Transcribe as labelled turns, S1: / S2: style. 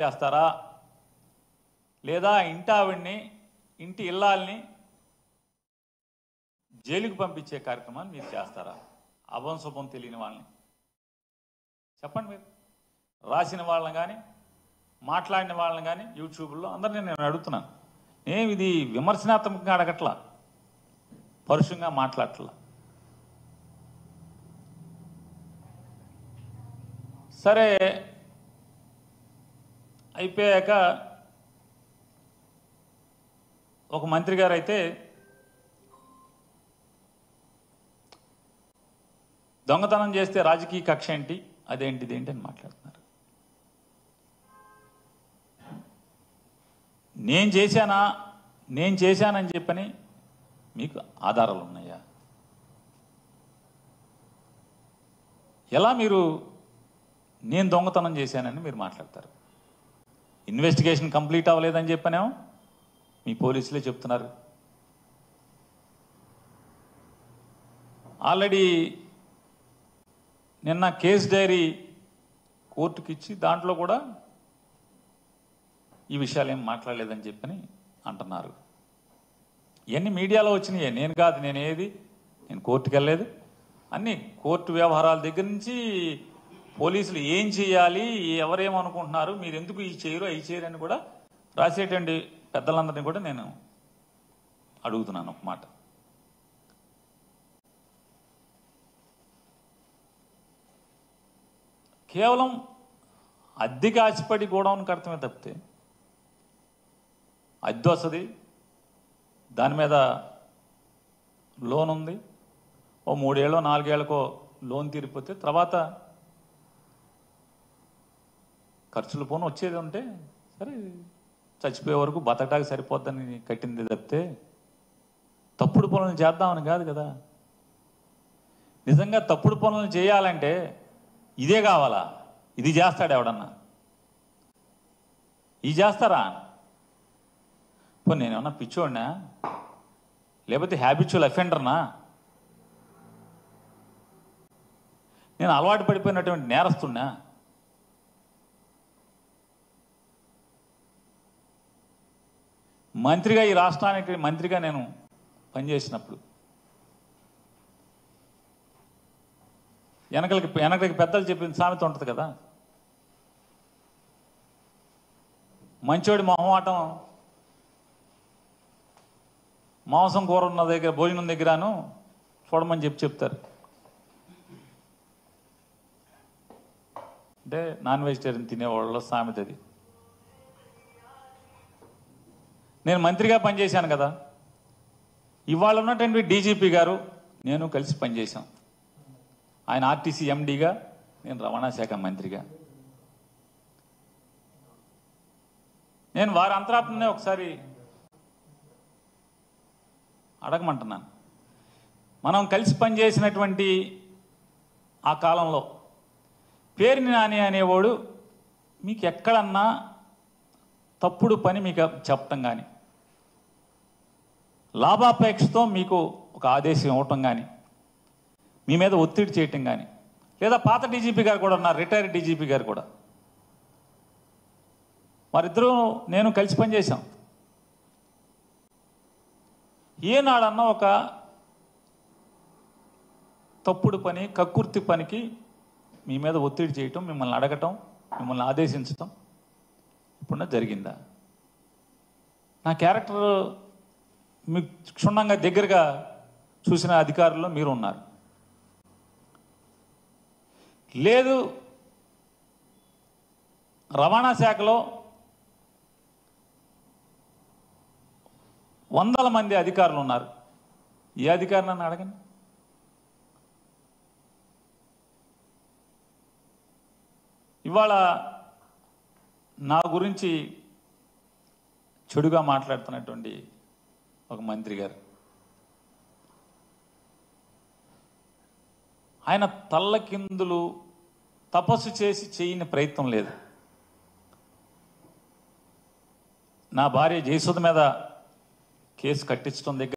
S1: చేస్తారా లేదా ఇంటి ఆవిడ్ని ఇంటి ఇల్లాల్ని జైలుకు పంపించే కార్యక్రమాన్ని మీరు చేస్తారా? అభం శుభం తెలియని వాళ్ళని చెప్పండి. మీరు రాసిన వాళ్ళని కానీ మాట్లాడిన వాళ్ళని కానీ యూట్యూబ్లో అందరినీ నేను అడుగుతున్నాను. ఇది విమర్శనాత్మకంగా అడగట్లా, పరుషంగా మాట్లాడట్లా. సరే అయిపోయాక ఒక మంత్రి గారు అయితే దొంగతనం చేస్తే రాజకీయ కక్ష ఏంటి, అదేంటిది ఏంటి అని మాట్లాడుతున్నారు. నేను చేశానని చెప్పని మీకు ఆధారాలు ఉన్నాయా? ఎలా మీరు నేను దొంగతనం చేశానని మీరు మాట్లాడతారు? ఇన్వెస్టిగేషన్ కంప్లీట్ అవ్వలేదని చెప్పనేమో మీ పోలీసులే చెప్తున్నారు. ఆల్రెడీ నిన్న కేసు డైరీ కోర్టుకి ఇచ్చి దాంట్లో కూడా ఈ విషయాలు ఏం మాట్లాడలేదని చెప్పని అంటున్నారు. ఇవన్నీ మీడియాలో వచ్చినాయి, నేను కాదు. నేను కోర్టుకు వెళ్ళలేదు. అన్నీ కోర్టు వ్యవహారాల దగ్గర నుంచి పోలీసులు ఏం చేయాలి, ఎవరేమనుకుంటున్నారు, మీరు ఎందుకు ఈ చేయరు అవి చేయరు అని కూడా రాసేటువంటి పెద్దలందరినీ కూడా నేను అడుగుతున్నాను ఒక మాట. కేవలం అద్దెకి ఆశపడి గోడౌన్ కడతమే తప్పితే అద్దె వస్తుంది, దాని మీద లోన్ ఉంది, ఓ 3 ఏళ్ళో 4 ఏళ్ళకో లోన్ తీరిపోతే తర్వాత ఖర్చులు పోను వచ్చేది ఉంటే సరే చచ్చిపోయే వరకు బతకడానికి సరిపోద్దని కట్టింది తప్పితే తప్పుడు పనులు చేద్దామని కాదు కదా. నిజంగా తప్పుడు పనులు చేయాలంటే ఇదే కావాలా? ఇది చేస్తాడు ఎవడన్నా? ఇది చేస్తారా? నేనేమన్నా పిచ్చోడినా, లేకపోతే హ్యాబిచువల్ అఫెండర్నా? నేను అలవాటు పడిపోయినటువంటి నేరస్తున్నా? మంత్రిగా, ఈ రాష్ట్రానికి మంత్రిగా నేను పనిచేసినప్పుడు వెనకలికి పెద్దలు చెప్పిన సామెత ఉంటుంది కదా, మంచోడి మొహమాటం మాంసం కూర ఉన్న దగ్గర, భోజనం దగ్గరను చూడమని చెప్తారు. అంటే నాన్ వెజిటేరియన్ తినేవాళ్ళ సామెత అది. నేను మంత్రిగా పనిచేశాను కదా, ఇవాళ ఉన్నటువంటి డీజీపీ గారు నేను కలిసి పనిచేశాం. ఆయన ఆర్టీసీ ఎండీగా, నేను రవాణా శాఖ మంత్రిగా. నేను వారి అంతరాత్మనే ఒకసారి అడగమంటున్నాను. మనం కలిసి పనిచేసినటువంటి ఆ కాలంలో పేరుని నాని అనేవాడు మీకు ఎక్కడన్నా తప్పుడు పని మీకు చెప్పటం కానీ, లాభాపేక్షతో మీకు ఒక ఆదేశం ఇవ్వటం కానీ, మీ మీద ఒత్తిడి చేయటం కానీ, లేదా పాత డీజీపీ గారు కూడా ఉన్నారు, రిటైర్డ్ డీజీపీ గారు కూడా, వారిద్దరూ నేను కలిసి పనిచేశాం. ఏనాడన్నా ఒక తప్పుడు పని, కక్కుర్తి పనికి మీ మీద ఒత్తిడి చేయటం, మిమ్మల్ని అడగటం, మిమ్మల్ని ఆదేశించటం ఇప్పుడున్న జరిగిందా? నా క్యారెక్టర్ మీకు క్షుణ్ణంగా దగ్గరగా చూసిన అధికారుల్లో మీరు ఉన్నారు. లేదు, రవాణా శాఖలో వందల మంది అధికారులు ఉన్నారు. ఏ అధికారులు నన్ను అడగండి. ఇవాళ నా గురించి చెడుగా మాట్లాడుతున్నటువంటి ఒక మంత్రి గారు, ఆయన తల్లకిందులు తపస్సు చేసి చేయని ప్రయత్నం లేదు. నా భార్య జయసుధ మీద కేసు కట్టించడం దగ్గర